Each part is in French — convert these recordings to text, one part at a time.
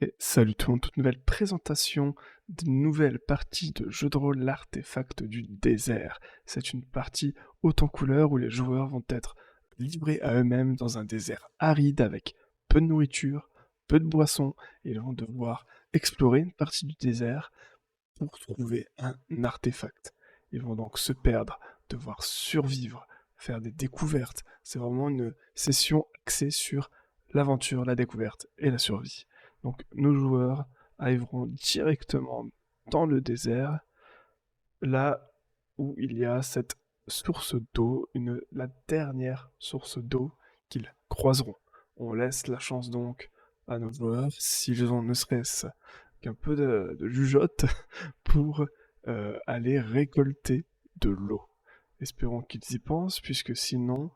Et salut tout le monde, toute nouvelle présentation d'une nouvelle partie de jeu de rôle l'artefact du désert. C'est une partie haute en couleurs où les joueurs vont être livrés à eux-mêmes dans un désert aride avec peu de nourriture, peu de boissons, et ils vont devoir explorer une partie du désert pour trouver un artefact. Ils vont donc se perdre, devoir survivre, faire des découvertes. C'est vraiment une session axée sur l'aventure, la découverte et la survie. Donc nos joueurs arriveront directement dans le désert, là où il y a cette source d'eau, la dernière source d'eau qu'ils croiseront. On laisse la chance donc à nos joueurs, s'ils ont ne serait-ce qu'un peu de jugeote, pour aller récolter de l'eau. Espérons qu'ils y pensent, puisque sinon,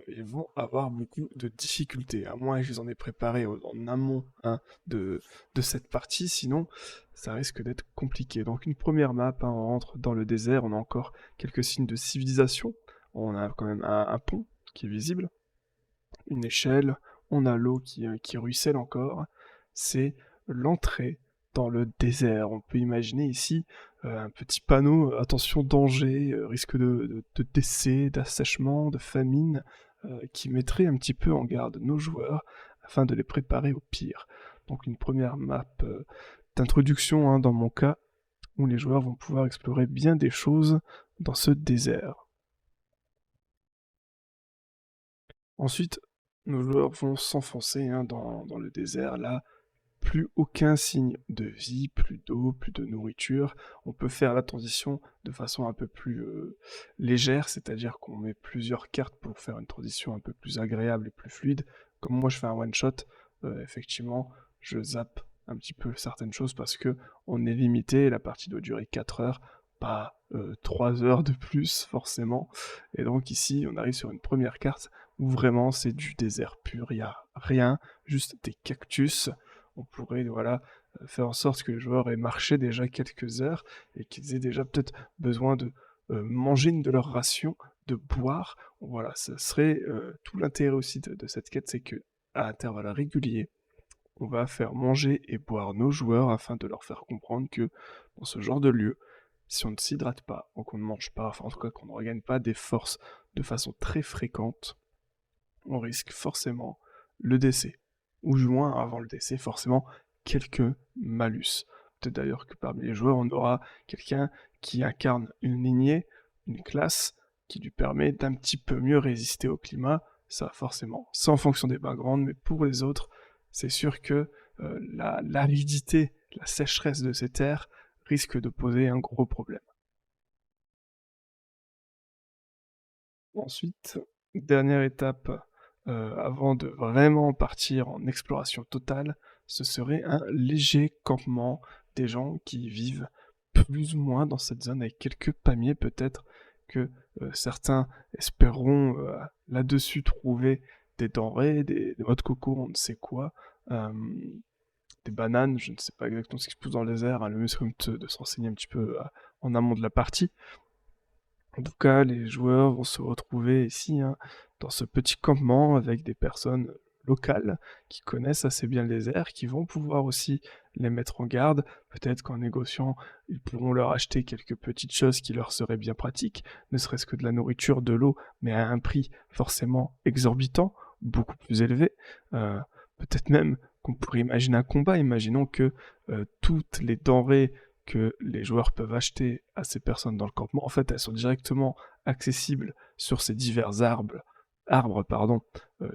ils vont avoir beaucoup de difficultés, à moins que je les en ai préparé en amont hein, de cette partie, sinon ça risque d'être compliqué. Donc une première map, hein, on rentre dans le désert, on a encore quelques signes de civilisation, on a quand même un pont qui est visible, une échelle, on a l'eau qui ruisselle encore, c'est l'entrée dans le désert. On peut imaginer ici un petit panneau, attention danger, risque de décès, d'assèchement, de famine, qui mettrait un petit peu en garde nos joueurs afin de les préparer au pire. Donc une première map d'introduction hein, dans mon cas, où les joueurs vont pouvoir explorer bien des choses dans ce désert. Ensuite, nos joueurs vont s'enfoncer hein, dans le désert, là, plus aucun signe de vie, plus d'eau, plus de nourriture. On peut faire la transition de façon un peu plus légère, c'est-à-dire qu'on met plusieurs cartes pour faire une transition un peu plus agréable et plus fluide. Comme moi je fais un one-shot, effectivement, je zappe un petit peu certaines choses parce que on est limité, la partie doit durer 4 heures, pas 3 heures de plus forcément. Et donc ici, on arrive sur une première carte où vraiment c'est du désert pur, il n'y a rien, juste des cactus. On pourrait voilà, faire en sorte que les joueurs aient marché déjà quelques heures et qu'ils aient déjà peut-être besoin de manger une de leurs rations, de boire. Voilà, ce serait tout l'intérêt aussi de cette quête, c'est que à intervalles réguliers, on va faire manger et boire nos joueurs afin de leur faire comprendre que dans ce genre de lieu, si on ne s'hydrate pas, ou qu'on ne mange pas, enfin en tout cas qu'on ne regagne pas des forces de façon très fréquente, on risque forcément le décès. Ou du moins, avant le décès, forcément, quelques malus. Peut-être d'ailleurs que parmi les joueurs, on aura quelqu'un qui incarne une lignée, une classe, qui lui permet d'un petit peu mieux résister au climat. Ça, forcément, c'est en fonction des backgrounds, mais pour les autres, c'est sûr que l'aridité, la sécheresse de ces terres risque de poser un gros problème. Ensuite, dernière étape avant de vraiment partir en exploration totale, ce serait un léger campement des gens qui vivent plus ou moins dans cette zone avec quelques palmiers peut-être que certains espéreront là-dessus trouver des denrées, des noix de coco, on ne sait quoi, euh, des bananes, je ne sais pas exactement ce qui se pousse dans les airs, hein, le mieux serait de se renseigner un petit peu en amont de la partie. En tout cas, les joueurs vont se retrouver ici, hein, dans ce petit campement avec des personnes locales qui connaissent assez bien le désert, qui vont pouvoir aussi les mettre en garde. Peut-être qu'en négociant, ils pourront leur acheter quelques petites choses qui leur seraient bien pratiques, ne serait-ce que de la nourriture, de l'eau, mais à un prix forcément exorbitant, beaucoup plus élevé. Euh, Peut-être même qu'on pourrait imaginer un combat. Imaginons que toutes les denrées que les joueurs peuvent acheter à ces personnes dans le campement, en fait, elles sont directement accessibles sur ces divers arbres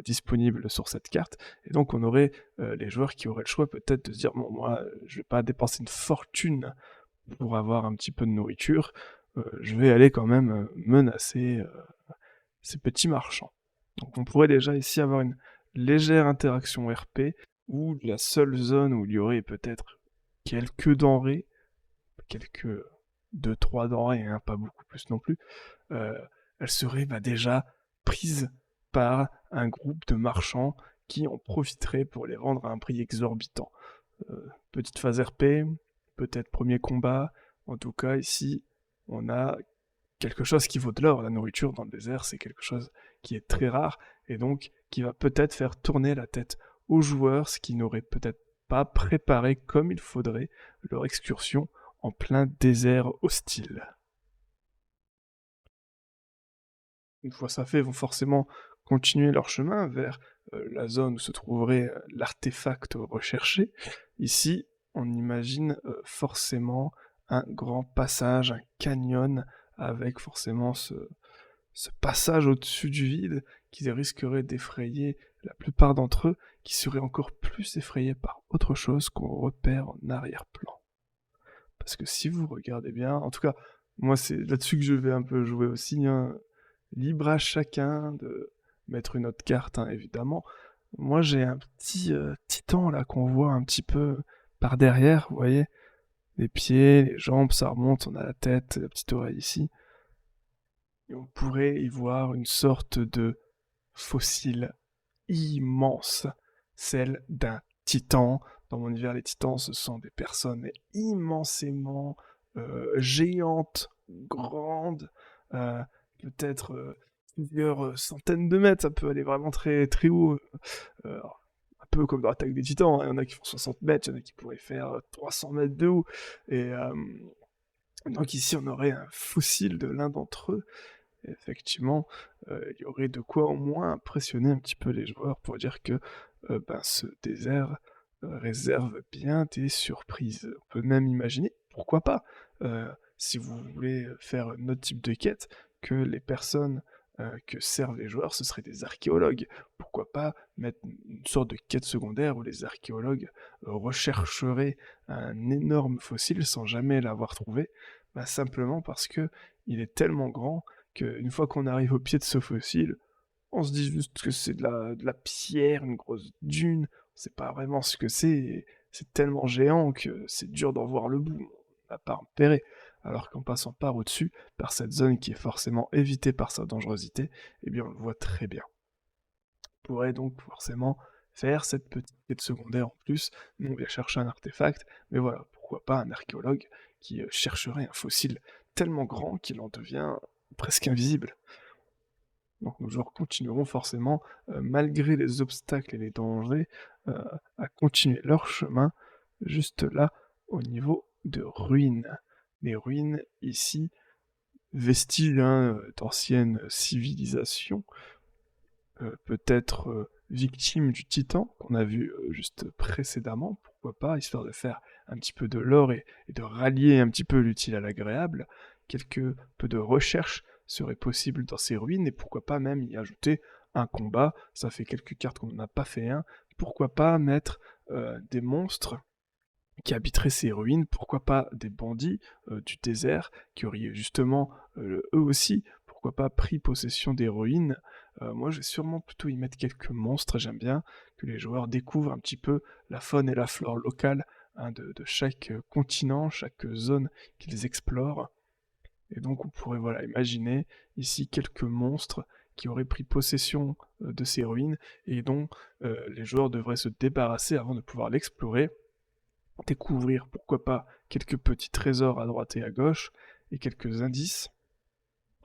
disponibles sur cette carte. Et donc, on aurait les joueurs qui auraient le choix peut-être de se dire, bon, moi, je vais pas dépenser une fortune pour avoir un petit peu de nourriture, je vais aller quand même menacer ces petits marchands. Donc, on pourrait déjà ici avoir une légère interaction RP, où la seule zone où il y aurait peut-être quelques denrées, quelques 2-3 denrées, hein, pas beaucoup plus non plus, euh, elle serait déjà prise par un groupe de marchands qui en profiteraient pour les vendre à un prix exorbitant. Petite phase RP, peut-être premier combat, en tout cas ici on a quelque chose qui vaut de l'or. La nourriture dans le désert c'est quelque chose qui est très rare et donc qui va peut-être faire tourner la tête aux joueurs, ce qui n'aurait peut-être pas préparer comme il faudrait leur excursion en plein désert hostile. Une fois ça fait, ils vont forcément continuer leur chemin vers la zone où se trouverait l'artefact recherché. Ici, on imagine forcément un grand passage, un canyon, avec forcément ce passage au-dessus du vide qui risquerait d'effrayer la plupart d'entre eux, qui seraient encore plus effrayés par autre chose qu'on repère en arrière-plan. Parce que si vous regardez bien, en tout cas, moi c'est là-dessus que je vais un peu jouer aussi, hein. Libre à chacun de mettre une autre carte, hein, évidemment. Moi j'ai un petit titan là qu'on voit un petit peu par derrière, vous voyez, les pieds, les jambes, ça remonte, on a la tête, la petite oreille ici. Et on pourrait y voir une sorte de fossile immense, celle d'un titan. Dans mon univers, les titans, ce sont des personnes immensément géantes, grandes, euh, peut-être plusieurs centaines de mètres, ça peut aller vraiment très, très haut. Euh, un peu comme dans l'attaque des titans, hein. Il y en a qui font 60 mètres, il y en a qui pourraient faire 300 mètres de haut. Et donc ici, on aurait un fossile de l'un d'entre eux. Et effectivement, il y aurait de quoi au moins impressionner un petit peu les joueurs pour dire que ben, ce désert réserve bien des surprises. On peut même imaginer, pourquoi pas, si vous voulez faire un autre type de quête, que les personnes que servent les joueurs, ce seraient des archéologues. Pourquoi pas mettre une sorte de quête secondaire où les archéologues rechercheraient un énorme fossile sans jamais l'avoir trouvé, bah, simplement parce que il est tellement grand qu'une fois qu'on arrive au pied de ce fossile, on se dit juste que c'est de la pierre, une grosse dune, on sait pas vraiment ce que c'est, et c'est tellement géant que c'est dur d'en voir le bout, on n'a pas repéré. Alors qu'en passant par au-dessus, par cette zone qui est forcément évitée par sa dangerosité, eh bien on le voit très bien. On pourrait donc forcément faire cette petite quête secondaire en plus. Nous on vient chercher un artefact, mais voilà, pourquoi pas un archéologue qui chercherait un fossile tellement grand qu'il en devient presque invisible. Donc nos joueurs continueront forcément, malgré les obstacles et les dangers, euh, à continuer leur chemin juste là au niveau de ruines. Les ruines ici, vestiges hein, d'anciennes civilisations, peut-être victimes du titan qu'on a vu juste précédemment, pourquoi pas, histoire de faire un petit peu de lore et de rallier un petit peu l'utile à l'agréable. Quelque peu de recherche serait possible dans ces ruines et pourquoi pas même y ajouter un combat. Ça fait quelques cartes qu'on n'en a pas fait un. Pourquoi pas mettre des monstres qui habiteraient ces ruines, pourquoi pas des bandits du désert qui auraient justement eux aussi, pourquoi pas pris possession des ruines. Moi je vais sûrement plutôt y mettre quelques monstres, j'aime bien que les joueurs découvrent un petit peu la faune et la flore locale hein, de chaque continent, chaque zone qu'ils explorent. Et donc on pourrait voilà imaginer ici quelques monstres qui auraient pris possession de ces ruines et dont les joueurs devraient se débarrasser avant de pouvoir l'explorer, découvrir pourquoi pas quelques petits trésors à droite et à gauche et quelques indices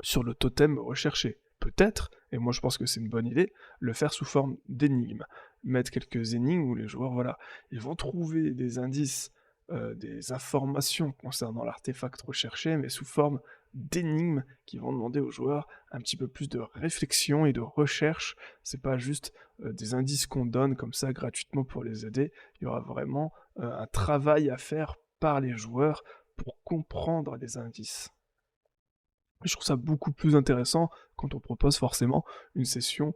sur le totem recherché. Peut-être, et moi je pense que c'est une bonne idée, le faire sous forme d'énigmes. Mettre quelques énigmes où les joueurs, voilà, ils vont trouver des indices, des informations concernant l'artefact recherché, mais sous forme d'énigmes qui vont demander aux joueurs un petit peu plus de réflexion et de recherche. C'est pas juste des indices qu'on donne comme ça gratuitement pour les aider. Il y aura vraiment un travail à faire par les joueurs pour comprendre les indices. Je trouve ça beaucoup plus intéressant quand on propose forcément une session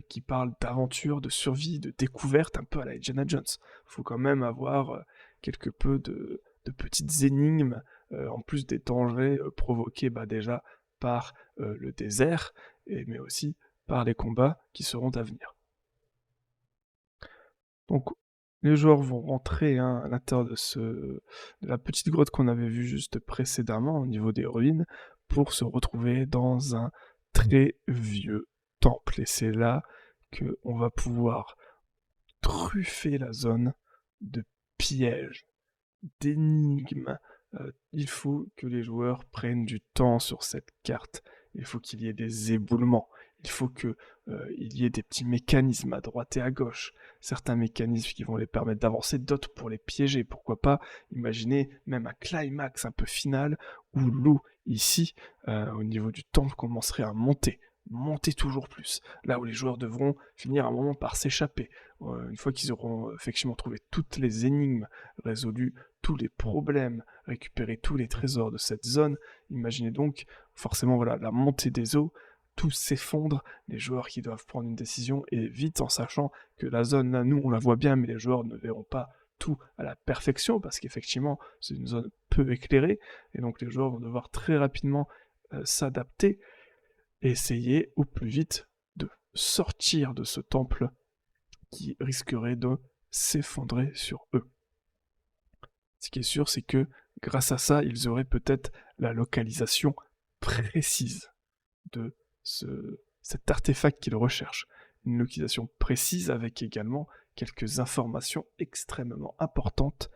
qui parle d'aventure, de survie, de découverte, un peu à la Indiana Jones. Faut quand même avoir quelque peu de petites énigmes, en plus des dangers provoqués bah, déjà par le désert, mais aussi par les combats qui seront à venir. Donc les joueurs vont rentrer hein, à l'intérieur de la petite grotte qu'on avait vue juste précédemment au niveau des ruines pour se retrouver dans un très vieux temple. Et c'est là qu'on va pouvoir truffer la zone de pièges, d'énigmes. Il faut que les joueurs prennent du temps sur cette carte. Il faut qu'il y ait des éboulements. il faut que il y ait des petits mécanismes à droite et à gauche, certains mécanismes qui vont les permettre d'avancer, d'autres pour les piéger. Pourquoi pas imaginer même un climax un peu final où l'eau ici, au niveau du temple, commencerait à monter toujours plus, là où les joueurs devront finir un moment par s'échapper. Une fois qu'ils auront effectivement trouvé toutes les énigmes, résolu tous les problèmes, récupéré tous les trésors de cette zone, imaginez donc forcément voilà la montée des eaux, tout s'effondre, les joueurs qui doivent prendre une décision et vite en sachant que la zone là, nous on la voit bien mais les joueurs ne verront pas tout à la perfection parce qu'effectivement c'est une zone peu éclairée et donc les joueurs vont devoir très rapidement s'adapter et essayer au plus vite de sortir de ce temple qui risquerait de s'effondrer sur eux. Ce qui est sûr, c'est que grâce à ça, ils auraient peut-être la localisation précise de cet artefact qu'ils recherchent. Une localisation précise avec également quelques informations extrêmement importantes,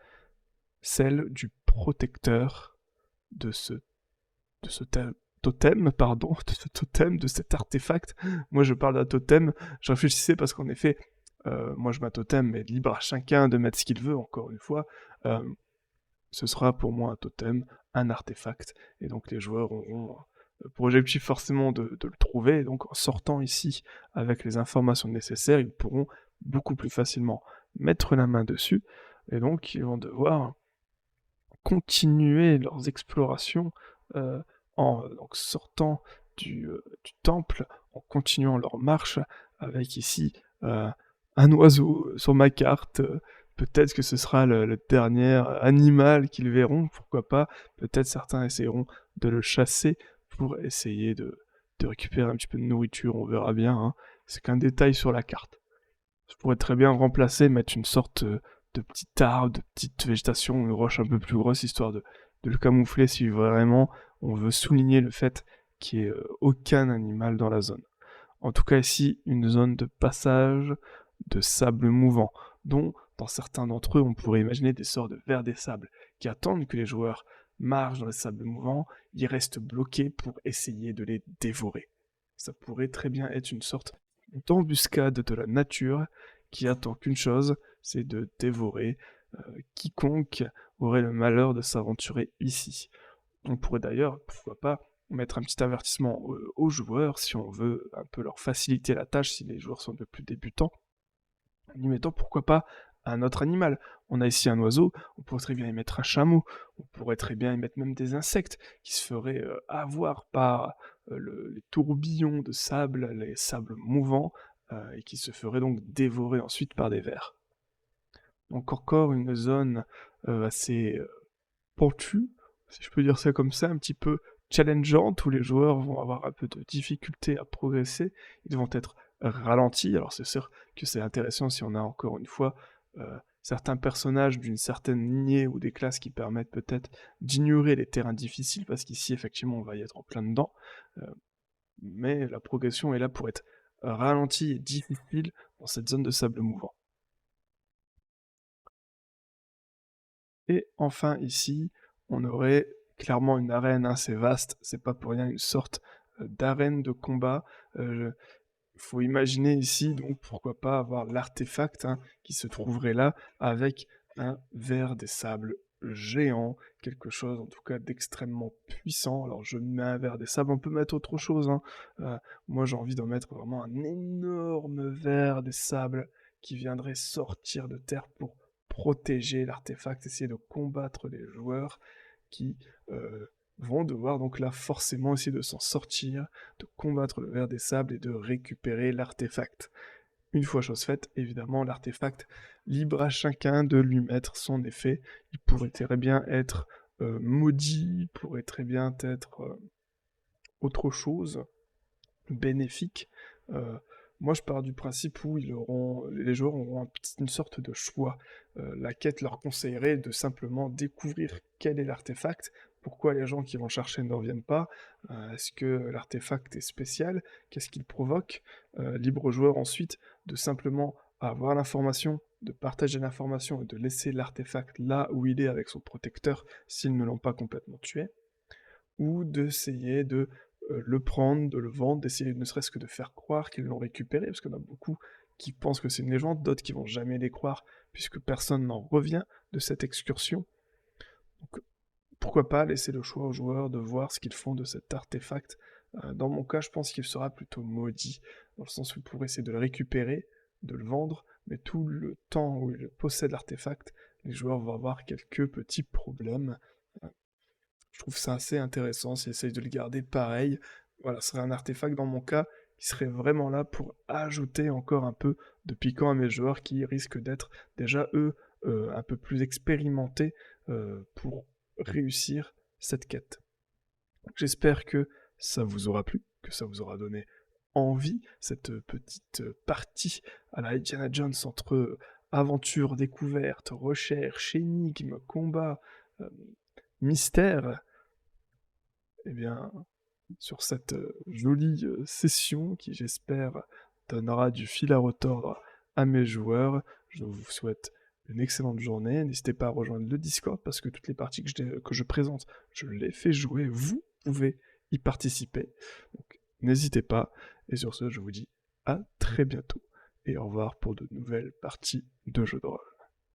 celle du protecteur de ce totem, pardon, de ce totem, de cet artefact. Moi je parle d'un totem, je réfléchissais parce qu'en effet, moi je mets un totem, mais libre à chacun de mettre ce qu'il veut, encore une fois. Ce sera pour moi un totem, un artefact, et donc les joueurs auront pour objectif forcément de le trouver, et donc en sortant ici avec les informations nécessaires, ils pourront beaucoup plus facilement mettre la main dessus, et donc ils vont devoir continuer leurs explorations en donc sortant du temple, en continuant leur marche, avec ici un oiseau sur ma carte, peut-être que ce sera le dernier animal qu'ils verront, pourquoi pas. Peut-être certains essaieront de le chasser pour essayer de récupérer un petit peu de nourriture, on verra bien. Hein. C'est qu'un détail sur la carte. Je pourrais très bien remplacer, mettre une sorte de petit arbre, de petite végétation, une roche un peu plus grosse, histoire de le camoufler si vraiment on veut souligner le fait qu'il n'y ait aucun animal dans la zone. En tout cas ici, une zone de passage de sable mouvant, dont dans certains d'entre eux, on pourrait imaginer des sortes de vers des sables qui attendent que les joueurs marchent dans les sables mouvants, ils restent bloqués pour essayer de les dévorer. Ça pourrait très bien être une sorte d'embuscade de la nature qui attend qu'une chose, c'est de dévorer quiconque aurait le malheur de s'aventurer ici. On pourrait d'ailleurs, pourquoi pas, mettre un petit avertissement aux joueurs si on veut un peu leur faciliter la tâche si les joueurs sont un peu plus débutants, en y mettant pourquoi pas un autre animal. On a ici un oiseau, on pourrait très bien y mettre un chameau, on pourrait très bien y mettre même des insectes qui se feraient avoir par les tourbillons de sable, les sables mouvants, et qui se feraient donc dévorer ensuite par des vers. Donc encore une zone assez pentue, si je peux dire ça comme ça, un petit peu challengeante, où les joueurs vont avoir un peu de difficulté à progresser, ils vont être ralentis. Alors c'est sûr que c'est intéressant si on a encore une fois certains personnages d'une certaine lignée ou des classes qui permettent peut-être d'ignorer les terrains difficiles, parce qu'ici effectivement on va y être en plein dedans, mais la progression est là pour être ralentie et difficile dans cette zone de sable mouvant. Et enfin ici, on aurait clairement une arène assez vaste, c'est pas pour rien une sorte d'arène de combat. Faut imaginer ici, donc pourquoi pas avoir l'artefact qui se trouverait là avec un ver des sables géant, quelque chose en tout cas d'extrêmement puissant. Alors je mets un ver des sables, on peut mettre autre chose. Moi j'ai envie d'en mettre vraiment un énorme ver des sables qui viendrait sortir de terre pour protéger l'artefact, essayer de combattre les joueurs qui vont devoir donc là forcément essayer de s'en sortir, de combattre le ver des sables et de récupérer l'artefact. Une fois chose faite, évidemment, l'artefact, libre à chacun de lui mettre son effet. Il pourrait très bien être maudit, il pourrait très bien être autre chose, bénéfique. Moi, je pars du principe où les joueurs auront une sorte de choix. La quête leur conseillerait de simplement découvrir quel est l'artefact, pourquoi les gens qui vont chercher ne reviennent pas, est-ce que l'artefact est spécial, qu'est-ce qu'il provoque. Libre au joueur ensuite de simplement avoir l'information, de partager l'information et de laisser l'artefact là où il est avec son protecteur s'ils ne l'ont pas complètement tué, ou d'essayer de le prendre, de le vendre, d'essayer ne serait-ce que de faire croire qu'ils l'ont récupéré, parce qu'il y en a beaucoup qui pensent que c'est une légende, d'autres qui vont jamais les croire, puisque personne n'en revient de cette excursion. Donc pourquoi pas laisser le choix aux joueurs de voir ce qu'ils font de cet artefact. Dans mon cas, je pense qu'il sera plutôt maudit, dans le sens où pour essayer de le récupérer, de le vendre, mais tout le temps où ils possèdent l'artefact, les joueurs vont avoir quelques petits problèmes. Euh, je trouve ça assez intéressant s'ils essayent de le garder pareil. Voilà, ce serait un artefact dans mon cas qui serait vraiment là pour ajouter encore un peu de piquant à mes joueurs qui risquent d'être déjà eux un peu plus expérimentés pour réussir cette quête. J'espère que ça vous aura plu, que ça vous aura donné envie, cette petite partie à la Indiana Jones entre aventure, découverte, recherche, énigme, combat, euh, mystère. Eh bien, sur cette jolie session qui, j'espère, donnera du fil à retordre à mes joueurs, je vous souhaite une excellente journée. N'hésitez pas à rejoindre le Discord parce que toutes les parties que je présente, je les fais jouer. Vous pouvez y participer. Donc, n'hésitez pas. Et sur ce, je vous dis à très bientôt. Et au revoir pour de nouvelles parties de jeux de rôle.